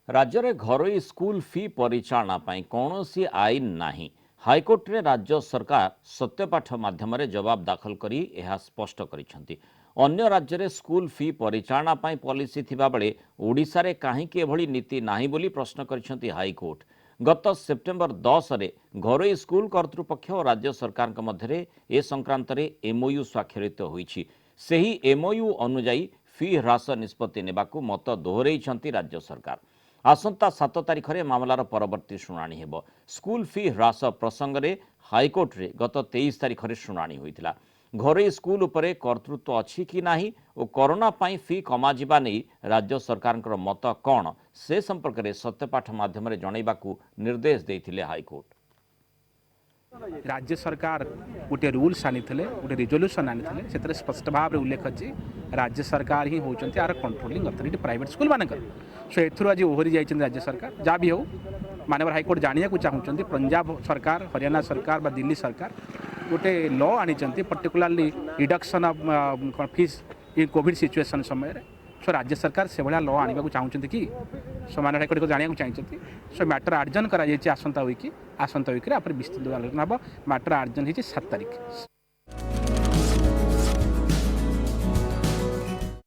राज्य में घरोई school fee परिचालना कौन सी आईन नाही। हाईकोर्ट रे राज्य सरकार सत्यपाठ माध्यम जवाब दाखल करी यह स्पष्ट करिसेंती। अन्य राज्य में स्कूल फी परिचालना पॉलिसी थिबा बेले ओडिशा रे काहेकि एभली नीति नाही बोली प्रश्न करिसेंती हाईकोर्ट। गत सेप्टेम्बर 10 रे घरोई स्कूल कर्तृपक्ष और राज्य सरकार मध्य ए संक्रांत एमओयू स्वाक्षरित होईछि। सेही एमओयू अनुजाई फी ह्रास निष्पत्ति नेबाकू मत दोहराइछंती राज्य सरकार। आसंता 7 तारिख में मामलार परवर्ती शुणाणी हेब। स्कूल फी ह्रास प्रसंग में हाईकोर्ट रे गत 23 तारिख में शुणाणी होइतिला। घरोई स्कूल उपरे कर्तृत्व अच्छी कि नाही और कोरोना पाई फी कमाजिबा नहीं राज्य सरकार मत कौन से संपर्क में सत्यपाठ माध्यम जनइबाकू निर्देश देइथिले हाईकोर्ट। राज्य सरकार गोटे रूल्स आनी गोटे रिजोल्यूशन आनी से स्पष्ट भाव में उल्लेख अच्छी राज्य सरकार ही होती आर कंट्रोलिंग अथॉरिटी प्राइवेट स्कूल मानक। सो एथुर आज ओहरी जाइछन राज्य सरकार जहाँ भी हो माननीय हाईकोर्ट जानिया चाहूँगी पंजाब सरकार हरियाणा सरकार बा दिल्ली सरकार गोटे लॉ आनी particularly reduction of fees in covid situation समय सो राज्य सरकार से भाया लॉ आने चाहूँगी कि सो माननीय हाईकोर्ट को जाना चाहिए। सो मैटर आर्जन कर आसंता वीक विस्तृत आलोचना हम। मैटर आर्जन हो 7 तारिख